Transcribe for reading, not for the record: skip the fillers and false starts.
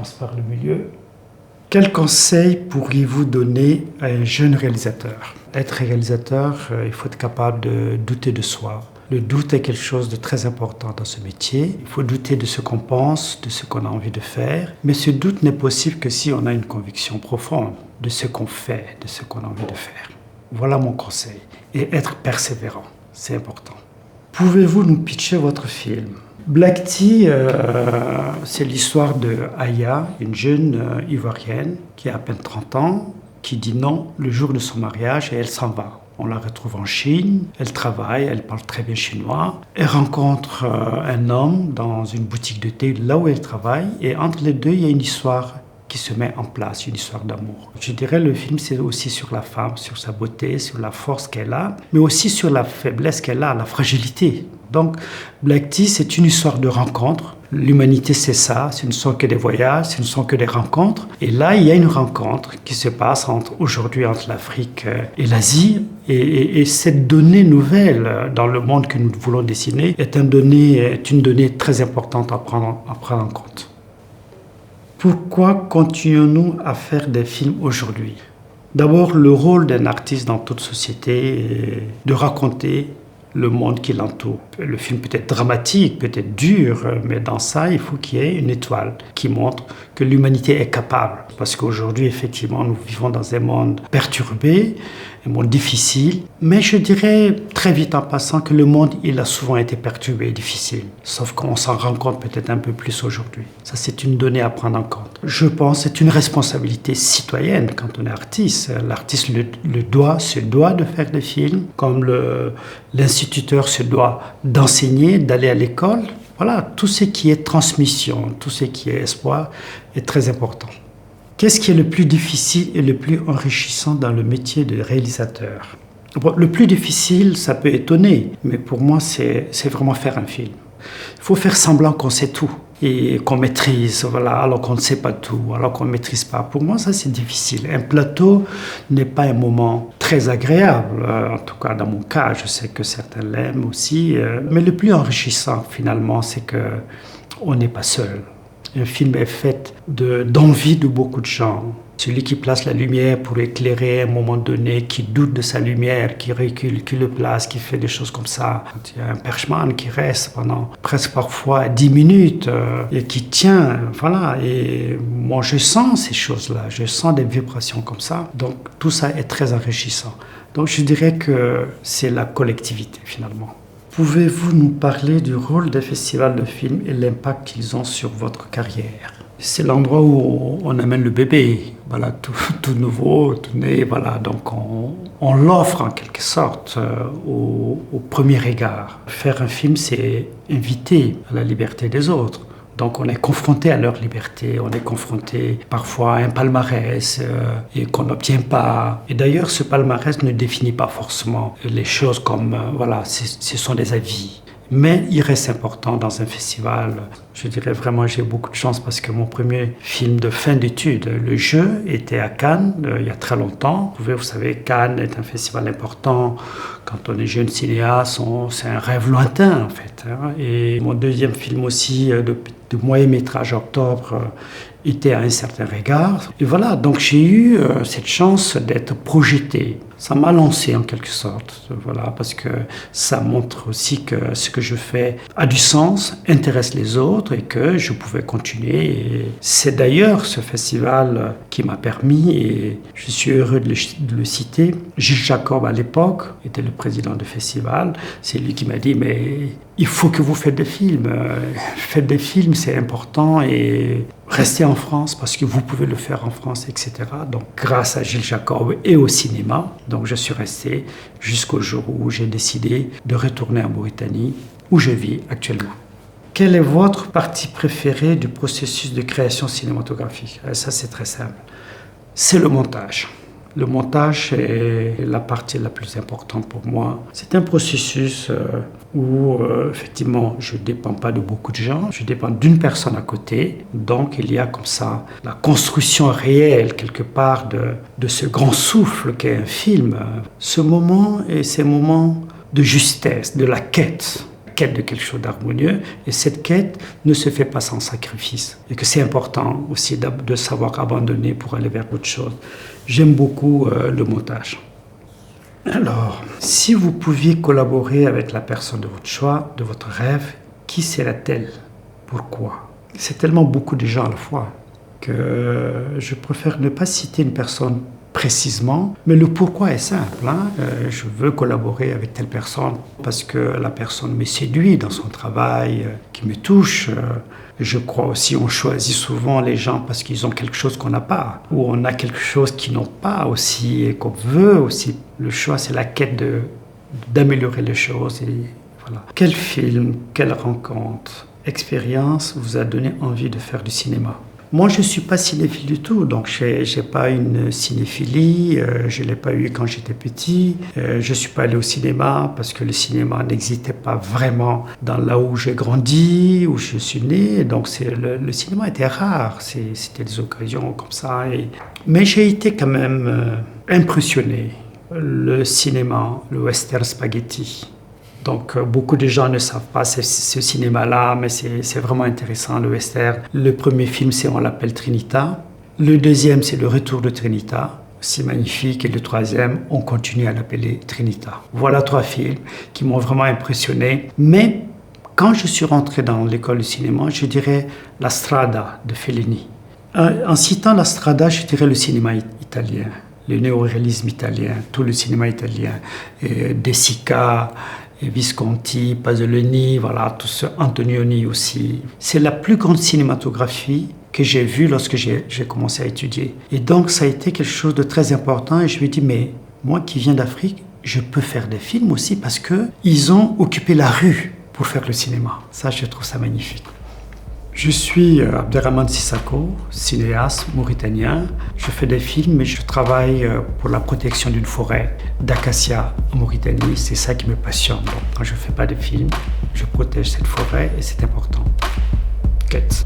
commence par le milieu. Quel conseil pourriez-vous donner à un jeune réalisateur? Être réalisateur, il faut être capable de douter de soi. Le doute est quelque chose de très important dans ce métier. Il faut douter de ce qu'on pense, de ce qu'on a envie de faire. Mais ce doute n'est possible que si on a une conviction profonde de ce qu'on fait, de ce qu'on a envie de faire. Voilà mon conseil. Et être persévérant, c'est important. Pouvez-vous nous pitcher votre film? Black Tea, c'est l'histoire de Aya, une jeune ivoirienne qui a à peine 30 ans, qui dit non le jour de son mariage et elle s'en va. On la retrouve en Chine, elle travaille, elle parle très bien chinois. Elle rencontre un homme dans une boutique de thé là où elle travaille et entre les deux, il y a une histoire qui se met en place, une histoire d'amour. Je dirais le film, c'est aussi sur la femme, sur sa beauté, sur la force qu'elle a, mais aussi sur la faiblesse qu'elle a, la fragilité. Donc, Black Tea, c'est une histoire de rencontre. L'humanité, c'est ça. Ce ne sont que des voyages, ce ne sont que des rencontres. Et là, il y a une rencontre qui se passe aujourd'hui entre l'Afrique et l'Asie. Et cette donnée nouvelle dans le monde que nous voulons dessiner est une donnée très importante à prendre en compte. Pourquoi continuons-nous à faire des films aujourd'hui? D'abord, le rôle d'un artiste dans toute société est de raconter le monde qui l'entoure. Le film peut être dramatique, peut être dur, mais dans ça, il faut qu'il y ait une étoile qui montre que l'humanité est capable. Parce qu'aujourd'hui, effectivement, nous vivons dans un monde perturbé, un monde difficile. Mais je dirais très vite en passant que le monde, il a souvent été perturbé et difficile. Sauf qu'on s'en rend compte peut-être un peu plus aujourd'hui. Ça, c'est une donnée à prendre en compte. Je pense que c'est une responsabilité citoyenne quand on est artiste. L'artiste se doit de faire des films, comme l'instituteur se doit d'enseigner, d'aller à l'école. Voilà, tout ce qui est transmission, tout ce qui est espoir est très important. Qu'est-ce qui est le plus difficile et le plus enrichissant dans le métier de réalisateur? Bon, le plus difficile, ça peut étonner, mais pour moi, c'est vraiment faire un film. Il faut faire semblant qu'on sait tout et qu'on maîtrise, voilà, alors qu'on ne sait pas tout, alors qu'on ne maîtrise pas. Pour moi, ça, c'est difficile. Un plateau n'est pas un moment très agréable, en tout cas dans mon cas, je sais que certains l'aiment aussi, mais le plus enrichissant, finalement, c'est qu'on n'est pas seul. Un film est fait d'envie de beaucoup de gens. Celui qui place la lumière pour éclairer à un moment donné, qui doute de sa lumière, qui recule, qui le place, qui fait des choses comme ça. Il y a un perchman qui reste pendant presque parfois 10 minutes et qui tient, voilà. Et moi, je sens ces choses-là, je sens des vibrations comme ça. Donc, tout ça est très enrichissant. Donc, je dirais que c'est la collectivité, finalement. Pouvez-vous nous parler du rôle des festivals de films et l'impact qu'ils ont sur votre carrière? C'est l'endroit où on amène le bébé, voilà, tout nouveau, tout né, voilà. Donc on l'offre en quelque sorte au premier regard. Faire un film, c'est inviter à la liberté des autres. Donc on est confronté à leur liberté, on est confronté parfois à un palmarès et qu'on n'obtient pas. Et d'ailleurs, ce palmarès ne définit pas forcément les choses comme, voilà, ce sont des avis. Mais il reste important dans un festival. Je dirais vraiment, j'ai beaucoup de chance parce que mon premier film de fin d'études, Le Jeu, était à Cannes il y a très longtemps. Vous savez, Cannes est un festival important. Quand on est jeune cinéaste, c'est un rêve lointain en fait. Et mon deuxième film aussi, de moyen métrage Octobre, était à un certain regard. Et voilà, donc j'ai eu cette chance d'être projeté. Ça m'a lancé en quelque sorte, voilà, parce que ça montre aussi que ce que je fais a du sens, intéresse les autres et que je pouvais continuer. Et c'est d'ailleurs ce festival qui m'a permis, et je suis heureux de le citer, Gilles Jacob à l'époque était le président du festival. C'est lui qui m'a dit, mais il faut que vous faites des films. Faites des films, c'est important et restez en France parce que vous pouvez le faire en France, etc. Donc grâce à Gilles Jacob et au cinéma, donc je suis resté jusqu'au jour où j'ai décidé de retourner en Mauritanie, où je vis actuellement. Quelle est votre partie préférée du processus de création cinématographique? Ça, c'est très simple. C'est le montage. Le montage est la partie la plus importante pour moi. C'est un processus où, effectivement, je ne dépends pas de beaucoup de gens. Je dépends d'une personne à côté. Donc, il y a comme ça la construction réelle, quelque part, de ce grand souffle qu'est un film. Ce moment et ces moments de justesse, de la quête quête de quelque chose d'harmonieux. Et cette quête ne se fait pas sans sacrifice. Et que c'est important aussi de savoir abandonner pour aller vers autre chose. J'aime beaucoup le montage. Alors, si vous pouviez collaborer avec la personne de votre choix, de votre rêve, qui serait-elle? Pourquoi? C'est tellement beaucoup de gens à la fois que je préfère ne pas citer une personne précisément, mais le pourquoi est simple. Je veux collaborer avec telle personne parce que la personne me séduit dans son travail, qui me touche. Je crois aussi on choisit souvent les gens parce qu'ils ont quelque chose qu'on n'a pas, ou on a quelque chose qu'ils n'ont pas aussi et qu'on veut aussi. Le choix, c'est la quête d'améliorer les choses. Et voilà. Quel film, quelle rencontre, expérience vous a donné envie de faire du cinéma? Moi, je ne suis pas cinéphile du tout, donc je n'ai pas une cinéphilie, je ne l'ai pas eu quand j'étais petit. Je ne suis pas allé au cinéma parce que le cinéma n'existait pas vraiment dans là où j'ai grandi, où je suis né. Donc le cinéma était rare, c'était des occasions comme ça. Mais j'ai été quand même impressionné. Le cinéma, le western spaghetti. Donc beaucoup de gens ne savent pas ce cinéma-là, mais c'est vraiment intéressant, le western. Le premier film, on l'appelle Trinita. Le deuxième, c'est Le Retour de Trinita. C'est magnifique. Et le troisième, on continue à l'appeler Trinita. Voilà 3 films qui m'ont vraiment impressionné. Mais quand je suis rentré dans l'école de cinéma, je dirais La Strada de Fellini. En citant La Strada, je dirais le cinéma italien. Le néoréalisme italien, tout le cinéma italien. De Sica, Visconti, Pasolini, voilà, tout ce, Antonioni aussi. C'est la plus grande cinématographie que j'ai vue lorsque j'ai commencé à étudier. Et donc, ça a été quelque chose de très important. Et je me dis, mais moi qui viens d'Afrique, je peux faire des films aussi parce qu'ils ont occupé la rue pour faire le cinéma. Ça, je trouve ça magnifique. Je suis Abderrahmane Sissako, cinéaste mauritanien. Je fais des films et je travaille pour la protection d'une forêt d'acacia en Mauritanie. C'est ça qui me passionne. Donc, quand je ne fais pas de films, je protège cette forêt et c'est important. Quête.